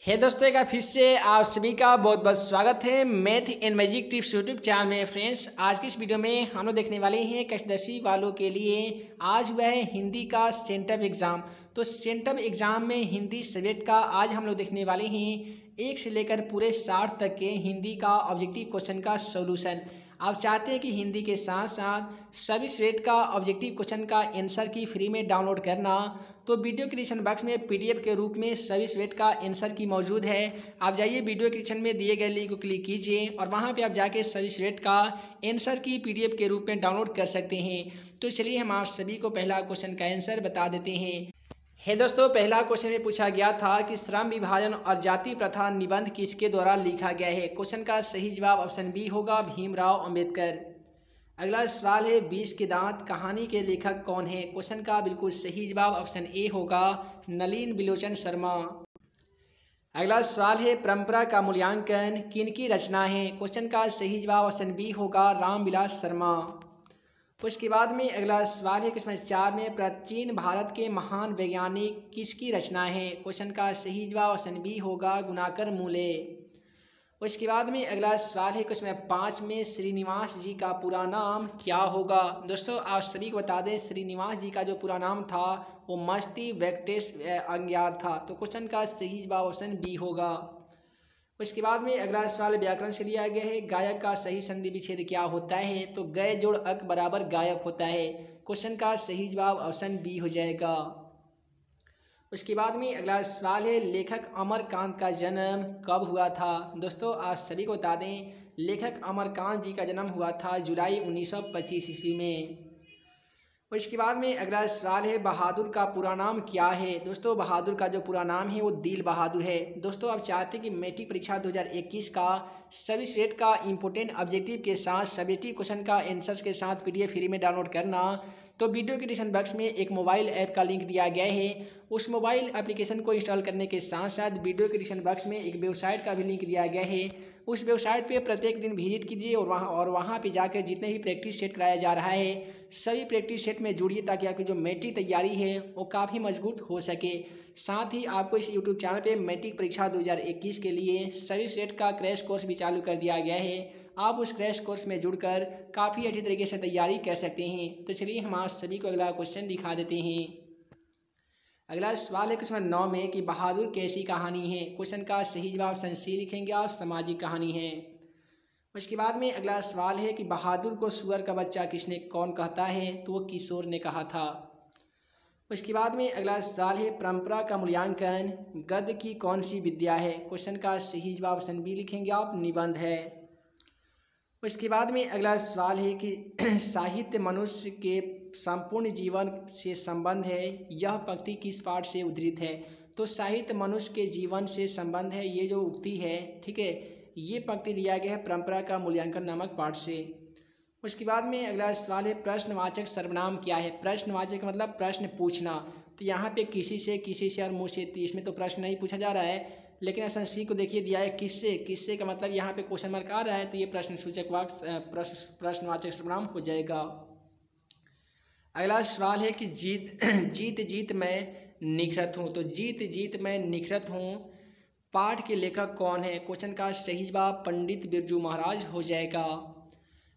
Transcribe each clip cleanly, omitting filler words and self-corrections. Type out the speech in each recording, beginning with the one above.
हे दोस्तों, एक बार फिर से आप सभी का बहुत बहुत स्वागत है math and magic tips YouTube channel में। फ्रेंड्स, आज की इस वीडियो में हम लोग देखने वाले हैं कक्षा 10वीं वालों के लिए आज हुआ है हिंदी का सेंटअप एग्ज़ाम। तो सेंटअप एग्ज़ाम में हिंदी सब्जेक्ट का आज हम लोग देखने वाले हैं 1 से लेकर पूरे 60 तक के हिंदी का ऑब्जेक्टिव क्वेश्चन का सोल्यूशन। आप चाहते हैं कि हिंदी के साथ साथ सभी सब्जेक्ट का ऑब्जेक्टिव क्वेश्चन का आंसर की फ्री में डाउनलोड करना, तो वीडियो के डिस्क्रिप्शन बॉक्स में पीडीएफ के रूप में सभी सब्जेक्ट का आंसर की मौजूद है। आप जाइए वीडियो के डिस्क्रिप्शन में दिए गए लिंक को क्लिक कीजिए और वहां पे आप जाके सभी सब्जेक्ट का आंसर की पीडीएफ के रूप में डाउनलोड कर सकते हैं। तो चलिए हम आप सभी को पहला क्वेश्चन का आंसर बता देते हैं। है दोस्तों, पहला क्वेश्चन में पूछा गया था कि श्रम विभाजन और जाति प्रथा निबंध किसके द्वारा लिखा गया है। क्वेश्चन का सही जवाब ऑप्शन बी होगा, भीमराव अंबेडकर। अगला सवाल है 20 के दांत कहानी के लेखक कौन है। क्वेश्चन का बिल्कुल सही जवाब ऑप्शन ए होगा, नलिन बिलोचन शर्मा। अगला सवाल है परंपरा का मूल्यांकन किनकी रचना है। क्वेश्चन का सही जवाब ऑप्शन बी होगा, रामविलास शर्मा। उसके बाद में अगला सवाल है क्वेश्चन 4 में प्राचीन भारत के महान वैज्ञानिक किसकी रचना है। क्वेश्चन का सही जवाब ऑप्शन बी होगा, गुणाकर मूले। उसके बाद में अगला सवाल है क्वेश्चन 5 में श्रीनिवास जी का पूरा नाम क्या होगा। दोस्तों, आप सभी को बता दें श्रीनिवास जी का जो पूरा नाम था वो मस्ती वेंकटेश अय्यर था। तो क्वेश्चन का सही जवाब ऑप्शन बी होगा। उसके बाद में अगला सवाल व्याकरण से लिया गया है, गायक का सही संधि विच्छेद क्या होता है। तो गय जोड़ अक बराबर गायक होता है। क्वेश्चन का सही जवाब ऑप्शन बी हो जाएगा। उसके बाद में अगला सवाल है लेखक अमरकांत का जन्म कब हुआ था। दोस्तों, आप सभी को बता दें लेखक अमरकांत जी का जन्म हुआ था जुलाई 1925 ईस्वी में। उसके बाद में अगला सवाल है बहादुर का पूरा नाम क्या है। दोस्तों, बहादुर का जो पूरा नाम है वो दिल बहादुर है। दोस्तों, आप चाहते हैं कि मैट्रिक परीक्षा 2021 का सभी सब्जेक्ट का इंपोर्टेंट ऑब्जेक्टिव के साथ सब्जेक्टिव क्वेश्चन का आंसर्स के साथ पीडीएफ फ्री में डाउनलोड करना, तो वीडियो के डिस्क्रिप्शन बॉक्स में एक मोबाइल ऐप का लिंक दिया गया है। उस मोबाइल एप्लीकेशन को इंस्टॉल करने के साथ साथ वीडियो के डिस्क्रिप्शन बॉक्स में एक वेबसाइट का भी लिंक दिया गया है। उस वेबसाइट पे प्रत्येक दिन विजिट कीजिए और वहाँ पे जाकर जितने भी प्रैक्टिस सेट कराया जा रहा है सभी प्रैक्टिस सेट में जुड़िए, ताकि आपकी जो मैट्रिक तैयारी है वो काफ़ी मजबूत हो सके। साथ ही आपको इस यूट्यूब चैनल पे मैट्रिक परीक्षा 2021 के लिए सभी सेट का क्रैश कोर्स भी चालू कर दिया गया है। आप उस क्रैश कोर्स में जुड़कर काफ़ी अच्छी तरीके से तैयारी कर सकते हैं। तो चलिए हम आप सभी को अगला क्वेश्चन दिखा देते हैं। अगला सवाल है क्वेश्चन 9 में कि बहादुर कैसी कहानी है। क्वेश्चन का सही जवाब ऑप्शन सी लिखेंगे आप, सामाजिक कहानी है। उसके बाद में अगला सवाल है कि बहादुर को सुअर का बच्चा कौन कहता है। तो वो किशोर ने कहा था। उसके बाद में अगला सवाल है परंपरा का मूल्यांकन गद्य की कौन सी विद्या है। क्वेश्चन का सही जवाब ऑप्शन बी लिखेंगे आप, निबंध है। उसके बाद में अगला सवाल है कि साहित्य मनुष्य के संपूर्ण जीवन से संबंध है, यह पंक्ति किस पाठ से उद्धृत है। तो साहित्य मनुष्य के जीवन से संबंध है, ये जो उक्ति है, ठीक है, ये पंक्ति दिया गया है परंपरा का मूल्यांकन नामक पाठ से। उसके बाद में अगला सवाल है प्रश्नवाचक सर्वनाम क्या है। प्रश्नवाचक मतलब प्रश्न पूछना। तो यहाँ पे किसी से और मुँह से, तो इसमें तो प्रश्न नहीं पूछा जा रहा है, लेकिन ऑप्शन सी को देखिए दिया है किससे का मतलब यहाँ पे क्वेश्चन मार्क आ रहा है, तो ये प्रश्न सूचक वाक्य प्रश्नवाचक सर्वनाम हो जाएगा। अगला सवाल है कि जीत मैं निखरत हूँ। तो जीत मैं निखरत हूँ पाठ के लेखक कौन है। क्वेश्चन का सही जवाब पंडित बिरजू महाराज हो जाएगा।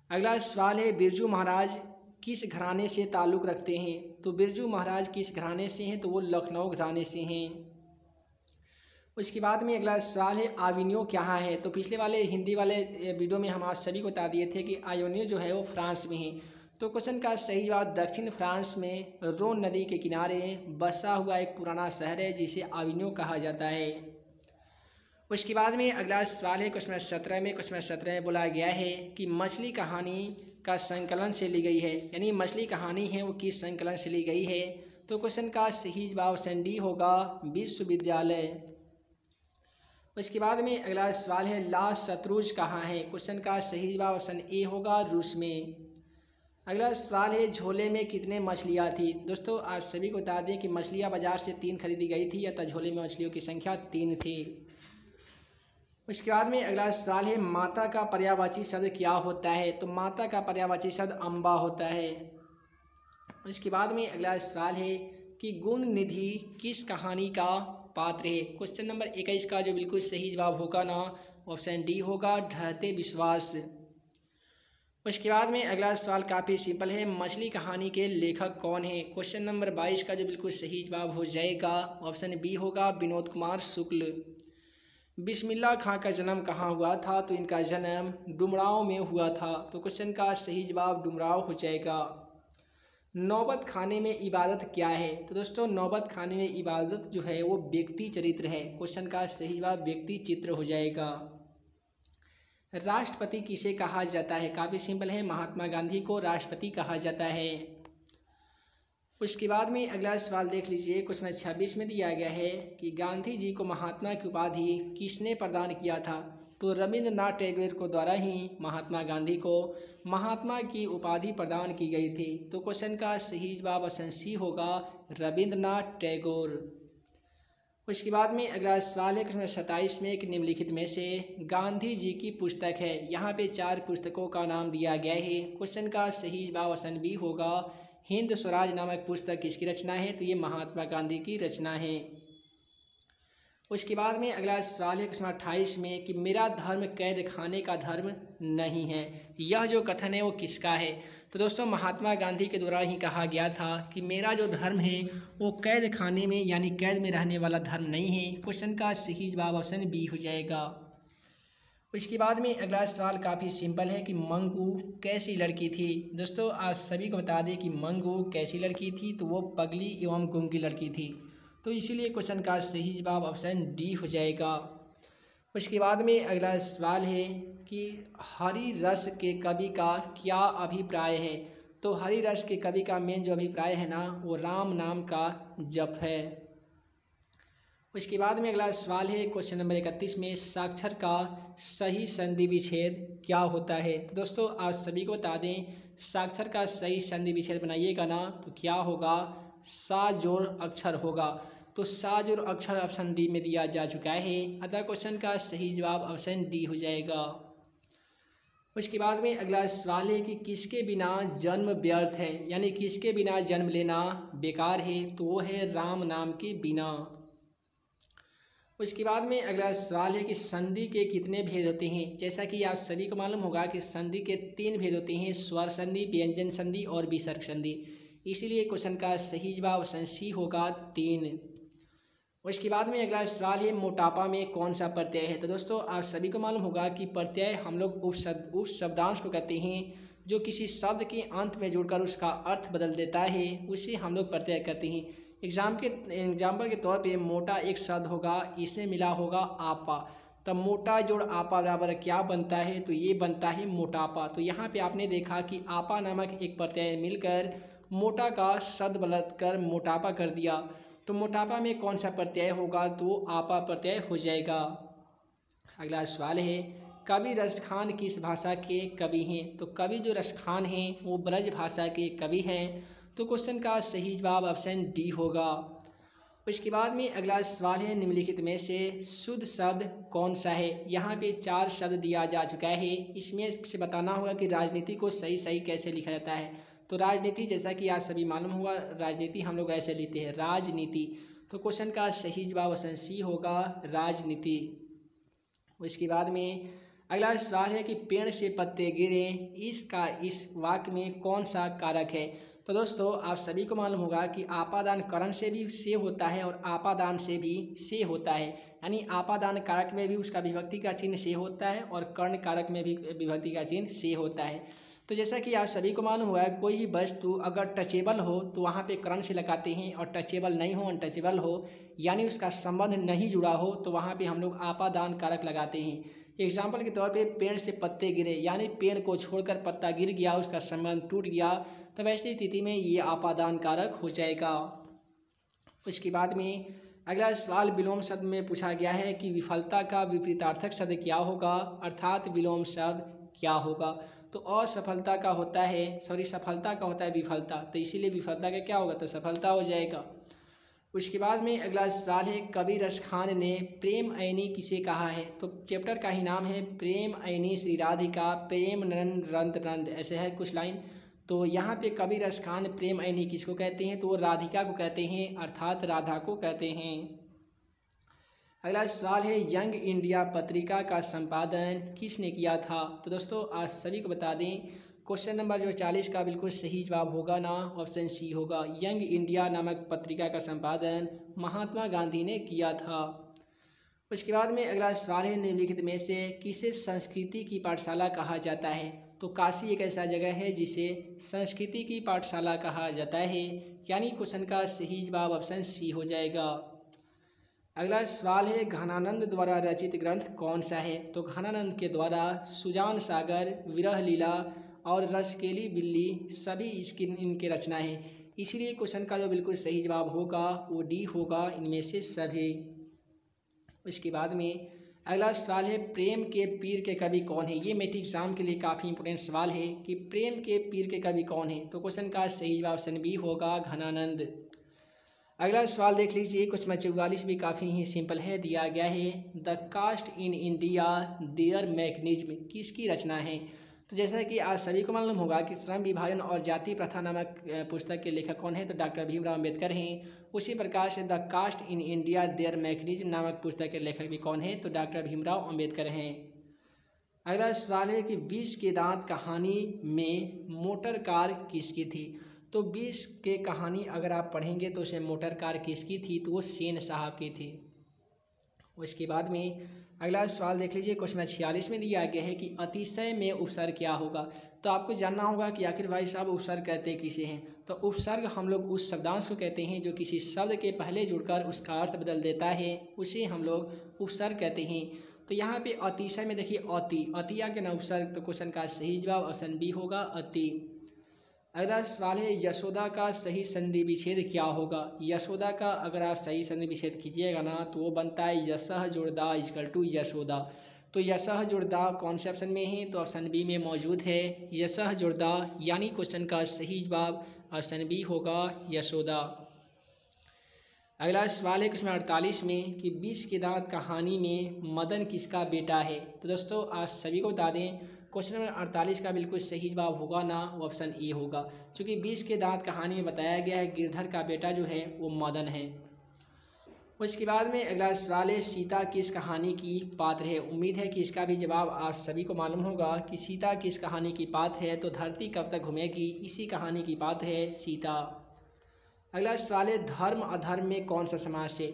अगला सवाल है बिरजू महाराज किस घराने से ताल्लुक़ रखते हैं। तो बिरजू महाराज किस घराने से हैं। तो वो लखनऊ घराने से हैं। उसके बाद में अगला सवाल है आयोनियो क्या है। तो पिछले वाले हिंदी वाले वीडियो में हम आप सभी को बता दिए थे कि आयोनियो जो है वो फ्रांस में है। तो क्वेश्चन का सही जवाब दक्षिण फ्रांस में रोन नदी के किनारे बसा हुआ एक पुराना शहर है जिसे आयोनियो कहा जाता है। उसके बाद में अगला सवाल है क्वेश्चन 17 में। क्वेश्चन 17 में बोला गया है कि मछली कहानी का संकलन से ली गई है, यानी मछली कहानी है वो किस संकलन से ली गई है। तो क्वेश्चन का सही जवाब ऑप्शन डी होगा, विश्वविद्यालय। उसके बाद में अगला सवाल है ला शत्रुज कहाँ है। क्वेश्चन का सही जवाब ऑप्शन ए होगा, रूस में। अगला सवाल है झोले में कितने मछलियाँ थी। दोस्तों, आप सभी को बता दें कि मछलियाँ बाजार से 3 खरीदी गई थी, अतः झोले में मछलियों की संख्या 3 थी। उसके बाद में अगला सवाल है माता का पर्यायवाची शब्द क्या होता है। तो माता का पर्यायवाची शब्द अम्बा होता है। उसके बाद में अगला सवाल है कि गुण निधि किस कहानी का पात्र है। क्वेश्चन नंबर 21 का जो बिल्कुल सही जवाब होगा ना ऑप्शन डी होगा, ढहते विश्वास। उसके बाद में अगला सवाल काफ़ी सिंपल है, मछली कहानी के लेखक कौन है। क्वेश्चन नंबर 22 का जो बिल्कुल सही जवाब हो जाएगा ऑप्शन बी होगा, विनोद कुमार शुक्ल। बिस्मिल्लाह खां का जन्म कहाँ हुआ था, तो इनका जन्म डुमरांव में हुआ था। तो क्वेश्चन का सही जवाब डुमरांव हो जाएगा। नौबत खाने में इबादत क्या है, तो दोस्तों नौबत खाने में इबादत जो है वो व्यक्ति चरित्र है। क्वेश्चन का सही जवाब व्यक्ति चित्र हो जाएगा। राष्ट्रपति किसे कहा जाता है, काफ़ी सिंपल है, महात्मा गांधी को राष्ट्रपति कहा जाता है। उसके बाद में अगला सवाल देख लीजिए, क्वेश्चन 26 में दिया गया है कि गांधी जी को महात्मा की उपाधि किसने प्रदान किया था, तो रविंद्रनाथ टैगोर को द्वारा ही महात्मा गांधी को महात्मा की उपाधि प्रदान की गई थी। तो क्वेश्चन का सही जवाब ऑप्शन सी होगा, रविंद्रनाथ टैगोर। उसके बाद में अगला सवाल है क्वेश्चन 27 में कि निम्नलिखित में से गांधी जी की पुस्तक है, यहाँ पे 4 पुस्तकों का नाम दिया गया है। क्वेश्चन का सही जवाब ऑप्शन बी होगा, हिंद स्वराज नामक पुस्तक किसकी रचना है, तो ये महात्मा गांधी की रचना है। उसके बाद में अगला सवाल है क्वेश्चन 28 में कि मेरा धर्म कैद खाने का धर्म नहीं है, यह जो कथन है वो किसका है। तो दोस्तों महात्मा गांधी के द्वारा ही कहा गया था कि मेरा जो धर्म है वो कैद खाने में यानी कैद में रहने वाला धर्म नहीं है। क्वेश्चन का सही जवाब ऑप्शन बी हो जाएगा। उसके बाद में अगला सवाल काफ़ी सिंपल है कि मंगू कैसी लड़की थी। दोस्तों आज सभी को बता दें कि मंगू कैसी लड़की थी, तो वो पगली एवं गूंगी लड़की थी। तो इसीलिए क्वेश्चन का सही जवाब ऑप्शन डी हो जाएगा। उसके बाद में अगला सवाल है कि हरि रस के कवि का क्या अभिप्राय है, तो हरि रस के कवि का मेन जो अभिप्राय है ना वो राम नाम का जप है। उसके बाद में अगला सवाल है क्वेश्चन नंबर 31 में साक्षर का सही संधि विच्छेद क्या होता है। तो दोस्तों आप सभी को बता दें साक्षर का सही संधि विच्छेद बनाइएगा ना तो क्या होगा, सा जोड़ अक्षर होगा। तो सा जोड़ अक्षर ऑप्शन डी में दिया जा चुका है, अतः क्वेश्चन का सही जवाब ऑप्शन डी हो जाएगा। उसके बाद में अगला सवाल है कि किसके बिना जन्म व्यर्थ है, यानी किसके बिना जन्म लेना बेकार है, तो वो है राम नाम के बिना। उसके बाद में अगला सवाल है कि संधि के कितने भेद होते हैं। जैसा कि आप सभी को मालूम होगा कि संधि के 3 भेद होते हैं, स्वर संधि, व्यंजन संधि और विसर्ग संधि। इसीलिए क्वेश्चन का सही जवाब ऑप्शन सी होगा 3। उसके बाद में अगला सवाल है मोटापा में कौन सा प्रत्यय है। तो दोस्तों आप सभी को मालूम होगा कि प्रत्यय हम लोग उस शब्दांश को कहते हैं जो किसी शब्द के अंत में जुड़कर उसका अर्थ बदल देता है, उसे हम लोग प्रत्यय कहते हैं। एग्जाम्पल के तौर पे मोटा एक शब्द होगा, इसमें मिला होगा आपा, तब मोटा जोड़ आपा बराबर क्या बनता है, तो ये बनता है मोटापा। तो यहाँ पे आपने देखा कि आपा नामक एक प्रत्यय मिलकर मोटा का शब्द बदल कर मोटापा कर दिया। तो मोटापा में कौन सा प्रत्यय होगा, तो आपा प्रत्यय हो जाएगा। अगला सवाल है कवि रसखान किस भाषा के कवि हैं। तो कवि जो रसखान हैं वो ब्रज भाषा के कवि हैं। तो क्वेश्चन का सही जवाब ऑप्शन डी होगा। उसके बाद में अगला सवाल है निम्नलिखित में से शुद्ध शब्द कौन सा है। यहाँ पे 4 शब्द दिया जा चुका है, इसमें से बताना होगा कि राजनीति को सही कैसे लिखा जाता है। तो राजनीति जैसा कि आप सभी मालूम हुआ, राजनीति हम लोग ऐसे लिखते हैं राजनीति। तो क्वेश्चन का सही जवाब ऑप्शन सी होगा, राजनीति। उसके बाद में अगला सवाल है कि पेड़ से पत्ते गिरे, इस वाक्य में कौन सा कारक है। तो दोस्तों आप सभी को मालूम होगा कि आपादान करण से भी से होता है और आपादान से भी से होता है, यानी आपादान कारक में भी उसका विभक्ति का चिन्ह से होता है और कर्ण कारक में भी विभक्ति का चिन्ह से होता है। तो जैसा कि आप सभी को मालूम हुआ है कोई भी वस्तु अगर टचेबल हो तो वहाँ पे कर्ण से लगाते हैं, और टचेबल नहीं हो अनटचेबल हो यानी उसका संबंध नहीं जुड़ा हो तो वहाँ पे हम लोग आपादान कारक लगाते हैं। एग्जाम्पल के तौर पे पेड़ से पत्ते गिरे, यानी पेड़ को छोड़कर पत्ता गिर गया, उसका संबंध टूट गया, तो वैसी स्थिति में ये आपादान कारक हो जाएगा। उसके बाद में अगला सवाल विलोम शब्द में पूछा गया है कि विफलता का विपरीतार्थक शब्द क्या होगा, अर्थात विलोम शब्द क्या होगा। तो असफलता का होता है सफलता का होता है विफलता, तो इसीलिए विफलता का क्या होगा, तो सफलता हो जाएगा। उसके बाद में अगला सवाल है कवि रसखान ने प्रेम ऐनी किसे कहा है। तो चैप्टर का ही नाम है प्रेम ऐनी श्री राधिका प्रेम नंद रंत नंद, ऐसे है कुछ लाइन। तो यहाँ पे कवि रसखान प्रेम ऐनी किसको कहते हैं, तो वो राधिका को कहते हैं, अर्थात राधा को कहते हैं। अगला सवाल है यंग इंडिया पत्रिका का संपादन किसने किया था। तो दोस्तों आज सभी को बता दें क्वेश्चन नंबर जो 40 का बिल्कुल सही जवाब होगा ना, ऑप्शन सी होगा। यंग इंडिया नामक पत्रिका का संपादन महात्मा गांधी ने किया था। उसके बाद में अगला सवाल है निम्नलिखित में से किसे संस्कृति की पाठशाला कहा जाता है। तो काशी एक ऐसा जगह है जिसे संस्कृति की पाठशाला कहा जाता है, यानी क्वेश्चन का सही जवाब ऑप्शन सी हो जाएगा। अगला सवाल है घनानंद द्वारा रचित ग्रंथ कौन सा है। तो घनानंद के द्वारा सुजान सागर, विरह लीला और रसकेली बिल्ली सभी इनके रचना है, इसलिए क्वेश्चन का जो बिल्कुल सही जवाब होगा वो डी होगा, इनमें से सभी। उसके बाद में अगला सवाल है प्रेम के पीर के कवि कौन है। ये मेट्रिक एग्जाम के लिए काफ़ी इंपोर्टेंट सवाल है कि प्रेम के पीर के कवि कौन है। तो क्वेश्चन का सही जवाब ऑप्शन बी होगा, घनानंद। अगला सवाल देख लीजिए, क्वेश्चन नंबर 44 भी काफ़ी ही सिंपल है, दिया गया है the caste in India their mechanism किसकी रचना है। तो जैसा कि आज सभी को मालूम होगा कि श्रम विभाजन और जाति प्रथा नामक पुस्तक के लेखक कौन है। तो डॉक्टर भीमराव अम्बेडकर हैं। उसी प्रकार से the caste in India their mechanism नामक पुस्तक के लेखक भी कौन है। तो डॉक्टर भीमराव अम्बेडकर हैं। अगला सवाल है कि 20 के दांत कहानी में मोटर कार किसकी थी। तो 20 के कहानी अगर आप पढ़ेंगे तो उसे मोटर कार किसकी थी, तो वो सेन साहब की थी। उसके बाद में अगला सवाल देख लीजिए, क्वेश्चन नंबर 46 में दिया गया है कि अतिशय में उपसर्ग क्या होगा। तो आपको जानना होगा कि आखिर भाई साहब उपसर्ग कहते किसे हैं। तो उपसर्ग हम लोग उस शब्दांश को कहते हैं जो किसी शब्द के पहले जुड़कर उसका अर्थ बदल देता है, उसे हम लोग उपसर्ग कहते हैं। तो यहाँ पे अतिशय में देखिए अति आ गया ना उपसर्ग, तो क्वेश्चन का सही जवाब ऑप्शन बी होगा, अति। अगला सवाल है यशोदा का सही संधि विच्छेद क्या होगा। यशोदा का अगर आप सही संधि विच्छेद कीजिएगा ना तो वो बनता है यशः जोड़ दा इक्वल टू यशोदा। तो यशः जोड़ दा कौन से ऑप्शन में है, तो ऑप्शन बी में मौजूद है यशः जोड़ दा, यानी क्वेश्चन का सही जवाब ऑप्शन बी होगा, यशोदा। अगला सवाल है क्वेश्चन 48 में कि 20 के दांत कहानी में मदन किसका बेटा है। तो दोस्तों आज सभी को बता दें क्वेश्चन नंबर 48 का बिल्कुल सही जवाब होगा ना, वो ऑप्शन ए होगा, क्योंकि 20 के दांत कहानी में बताया गया है गिरधर का बेटा जो है वो मदन है। उसके बाद में अगला सवाल है सीता किस कहानी की पात्र है। उम्मीद है कि इसका भी जवाब आज सभी को मालूम होगा कि सीता किस कहानी की पात्र है। तो धरती कब तक घूमेगी, इसी कहानी की पात्र है सीता। अगला सवाल है धर्म अधर्म में कौन सा समास है।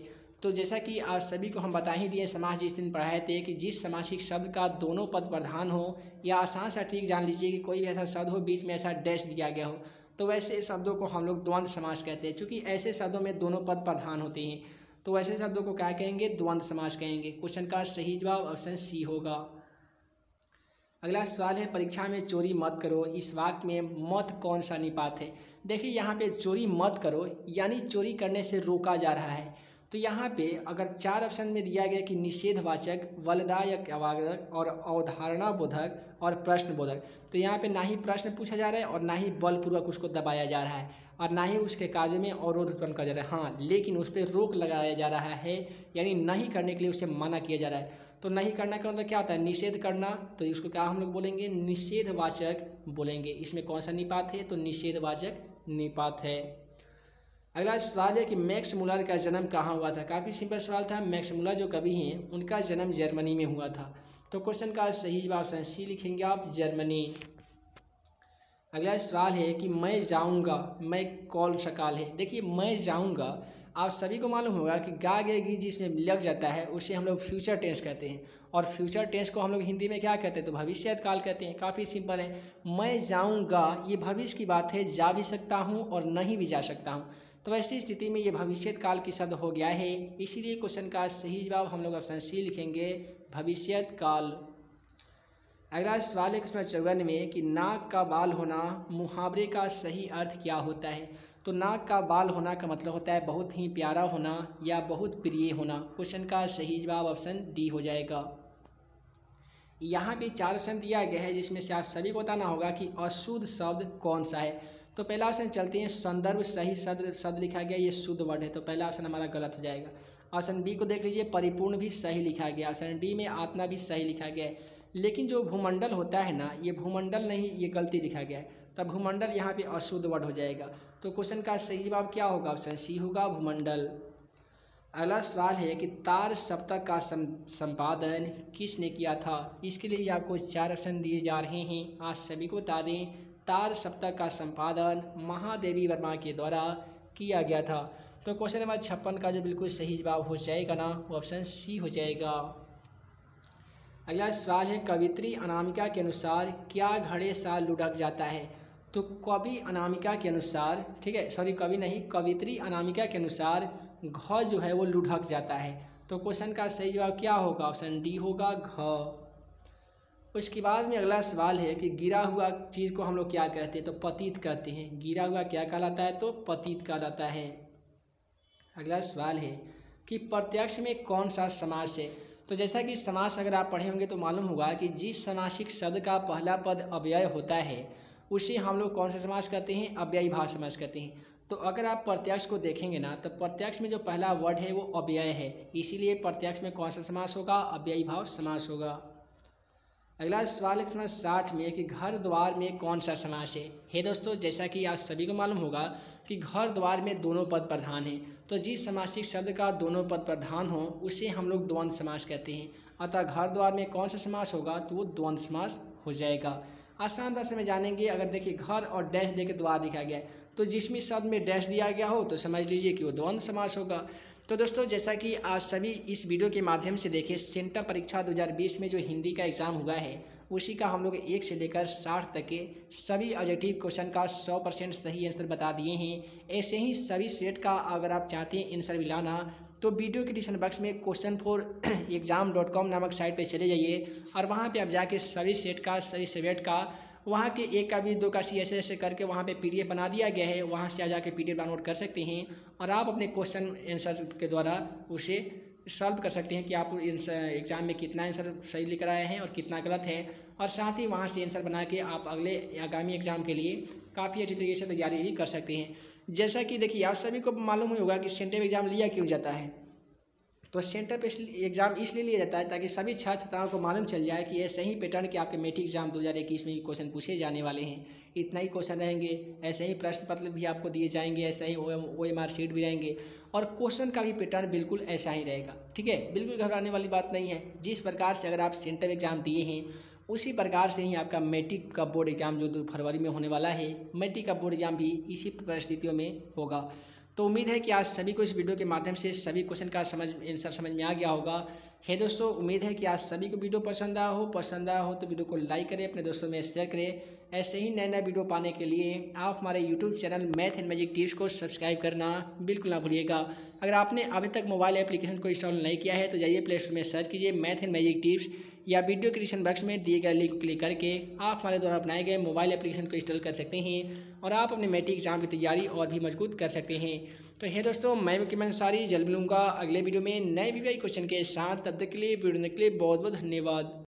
तो जैसा कि आज सभी को हम बता ही दिए समास जिस दिन पढ़ाए थे कि जिस समासिक शब्द का दोनों पद प्रधान हो, या आसान सा ठीक जान लीजिए कि कोई भी ऐसा शब्द हो बीच में ऐसा डैश दिया गया हो, तो वैसे शब्दों को हम लोग द्वंद्व समास कहते हैं। क्योंकि ऐसे शब्दों में दोनों पद प्रधान होते हैं, तो वैसे शब्दों को क्या कहेंगे, द्वंद्व समास कहेंगे। क्वेश्चन का सही जवाब ऑप्शन सी होगा। अगला सवाल है परीक्षा में चोरी मत करो, इस वाक्य में मत कौन सा निपात है। देखिए यहाँ पे चोरी मत करो यानी चोरी करने से रोका जा रहा है। तो यहाँ पे अगर 4 ऑप्शन में दिया गया कि निषेधवाचक, बलदायक अवादक और अवधारणा बोधक और प्रश्न बोधक, तो यहाँ पे ना ही प्रश्न पूछा जा रहा है और ना ही बलपूर्वक उसको दबाया जा रहा है और ना ही उसके कार्य में अवरोध उत्पन्न किया जा रहा है। हाँ, लेकिन उस पर रोक लगाया जा रहा है, यानी नहीं करने के लिए उसे मना किया जा रहा है। तो नहीं करना का मतलब क्या होता है, निषेध करना, तो इसको क्या हम लोग बोलेंगे, निषेधवाचक बोलेंगे। इसमें कौन सा निपात है, तो निषेधवाचक निपात है। अगला सवाल है कि मैक्स मुलर का जन्म कहाँ हुआ था। काफ़ी सिंपल सवाल था। मैक्स मुलर जो कवि हैं उनका जन्म जर्मनी में हुआ था। तो क्वेश्चन का सही जवाब ऑप्शन सी लिखेंगे आप, जर्मनी। अगला सवाल है कि मैं जाऊंगा, मैं कौन सकाल है। देखिए मैं जाऊंगा आप सभी को मालूम होगा कि गा गएगी जिसमें लग जाता है उसे हम लोग फ्यूचर टेंस कहते हैं, और फ्यूचर टेंस को हम लोग हिंदी में क्या कहते हैं, तो भविष्यत काल कहते हैं। काफ़ी सिंपल है, मैं जाऊंगा ये भविष्य की बात है, जा भी सकता हूँ और नहीं भी जा सकता हूँ। तो ऐसी स्थिति में ये भविष्यत काल की शब्द हो गया है, इसीलिए क्वेश्चन का सही जवाब हम लोग ऑप्शन सी लिखेंगे, भविष्यत काल। अगला सवाल है क्वेश्चन 54 में कि नाक का बाल होना मुहावरे का सही अर्थ क्या होता है। तो नाक का बाल होना का मतलब होता है बहुत ही प्यारा होना या बहुत प्रिय होना। क्वेश्चन का सही जवाब ऑप्शन डी हो जाएगा। यहाँ पे 4 ऑप्शन दिया गया है जिसमें से आप सभी को बताना होगा कि अशुद्ध शब्द कौन सा है। तो पहला ऑप्शन चलते हैं, संदर्भ सही शब्द लिखा गया, ये शुद्ध वर्ड है, तो पहला ऑप्शन हमारा गलत हो जाएगा। ऑप्शन बी को देख लीजिए, परिपूर्ण भी सही लिखा गया। ऑप्शन डी में आत्मा भी सही लिखा गया है, लेकिन जो भूमंडल होता है ना, ये भूमंडल नहीं, ये गलती लिखा गया है, तब भूमंडल यहाँ पे अशुद्ध वर्ड हो जाएगा। तो क्वेश्चन का सही जवाब क्या होगा, ऑप्शन सी होगा, भूमंडल। अगला सवाल है कि तार सप्तक का संपादन किसने किया था। इसके लिए आपको 4 ऑप्शन दिए जा रहे हैं। आज सभी को बता दें, तार सप्तक का संपादन महादेवी वर्मा के द्वारा किया गया था। तो क्वेश्चन नंबर 56 का जो बिल्कुल सही जवाब हो जाएगा ना, वो ऑप्शन सी हो जाएगा। अगला सवाल है, कवित्री अनामिका के अनुसार क्या घड़े साल लुढ़क जाता है। तो कवि अनामिका के अनुसार, ठीक है, सॉरी कवि नहीं, कवित्री अनामिका के अनुसार घ जो है वो लुढ़क जाता है। तो क्वेश्चन का सही जवाब क्या होगा, ऑप्शन डी होगा घ। उसके बाद में अगला सवाल है कि गिरा हुआ चीज़ को हम लोग क्या कहते हैं। तो पतित कहते हैं। गिरा हुआ क्या कहलाता है, तो पतित कहलाता है। अगला सवाल है कि प्रत्यक्ष में कौन सा समास है। तो जैसा कि समास अगर आप पढ़े होंगे तो मालूम होगा कि जिस समासिक शब्द का पहला पद अव्यय होता है उसे हम लोग कौन सा समास कहते हैं, अव्ययी भाव समास कहते हैं। तो अगर आप प्रत्यक्ष को देखेंगे ना, तो प्रत्यक्ष में जो पहला वर्ड है वो अव्यय है, इसीलिए प्रत्यक्ष में कौन सा समास होगा, अव्ययी भाव समास होगा। अगला सवाल नंबर 60 में कि घर द्वार में कौन सा समास है। दोस्तों, जैसा कि आप सभी को मालूम होगा कि घर द्वार में दोनों पद प्रधान हैं। तो जिस समासिक शब्द का दोनों पद प्रधान हो उसे हम लोग द्वंद्व समास कहते हैं। अतः घर द्वार में कौन सा समास होगा, तो वो द्वंद्व समास हो जाएगा। आसान भाषा में जानेंगे, अगर देखिए घर और डैश दे के द्वार लिखा गया है, तो जिसमें शब्द में डैश दिया गया हो तो समझ लीजिए कि वो द्वंद्व समास होगा। तो दोस्तों, जैसा कि आज सभी इस वीडियो के माध्यम से देखें, सेंटर परीक्षा 2020 में जो हिंदी का एग्ज़ाम हुआ है उसी का हम लोग 1 से लेकर 60 तक के सभी ऑब्जेक्टिव क्वेश्चन का 100% सही आंसर बता दिए हैं। ऐसे ही सभी सेट का अगर आप चाहते हैं आंसर भी लाना, तो वीडियो के डिस्क्रिप्शन बॉक्स में question4exam.com नामक साइट पे चले जाइए और वहाँ पे आप जाके सभी सेट का, सभी सब्जेक्ट का, वहाँ के 1 का भी 2 का CS ऐसे करके वहाँ पे PDF बना दिया गया है। वहाँ से आ जाके PDF डाउनलोड कर सकते हैं और आप अपने क्वेश्चन आंसर के द्वारा उसे सॉल्व कर सकते हैं कि आप एग्ज़ाम में कितना आंसर सही लेकर आए हैं और कितना गलत है। और साथ ही वहाँ से आंसर बना के आप अगले आगामी एग्ज़ाम के लिए काफ़ी अच्छी तरीके से तैयारी भी कर सकते हैं। जैसा कि देखिए, आप सभी को मालूम ही होगा कि सेंटर एग्ज़ाम लिया क्यों जाता है। तो सेंटर पे एग्ज़ाम इसलिए लिया जाता है ताकि सभी छात्र छात्राओं को मालूम चल जाए कि ऐसे ही पैटर्न के आपके मैट्रिक एग्जाम 2021 में क्वेश्चन पूछे जाने वाले हैं। इतना ही क्वेश्चन रहेंगे, ऐसे ही प्रश्न पत्र भी आपको दिए जाएंगे, ऐसे ही OMR शीट भी रहेंगे और क्वेश्चन का भी पैटर्न बिल्कुल ऐसा ही रहेगा। ठीक है, बिल्कुल घबराने वाली बात नहीं है। जिस प्रकार से अगर आप सेंटर एग्ज़ाम दिए हैं उसी प्रकार से ही आपका मैट्रिक का बोर्ड एग्ज़ाम जो 2 फरवरी में होने वाला है, मैट्रिक का बोर्ड एग्ज़ाम भी इसी परिस्थितियों में होगा। तो उम्मीद है कि आज सभी को इस वीडियो के माध्यम से सभी क्वेश्चन का आंसर समझ में आ गया होगा। है दोस्तों, उम्मीद है कि आज सभी को वीडियो पसंद आया हो तो वीडियो को लाइक करें, अपने दोस्तों में शेयर करें। ऐसे ही नए नए वीडियो पाने के लिए आप हमारे YouTube channel math and magic tips को सब्सक्राइब करना बिल्कुल ना भूलिएगा। अगर आपने अभी तक मोबाइल एप्लीकेशन को इंस्टॉल नहीं किया है तो जाइए प्ले स्टोर में सर्च कीजिए मैथ एंड मैजिक टिप्स, या वीडियो के डिस्क्रिप्शन बॉक्स में दिए गए लिंक को क्लिक करके आप हमारे द्वारा बनाए गए मोबाइल एप्लीकेशन को इंस्टॉल कर सकते हैं और आप अपने मैट्रिक एग्जाम की तैयारी और भी मजबूत कर सकते हैं। तो है दोस्तों, मैं मुकीम अंसारी जल्द मिलूंगा अगले वीडियो में नए VVI क्वेश्चन के साथ। तब तक के लिए वीडियो देखने के लिए बहुत बहुत धन्यवाद।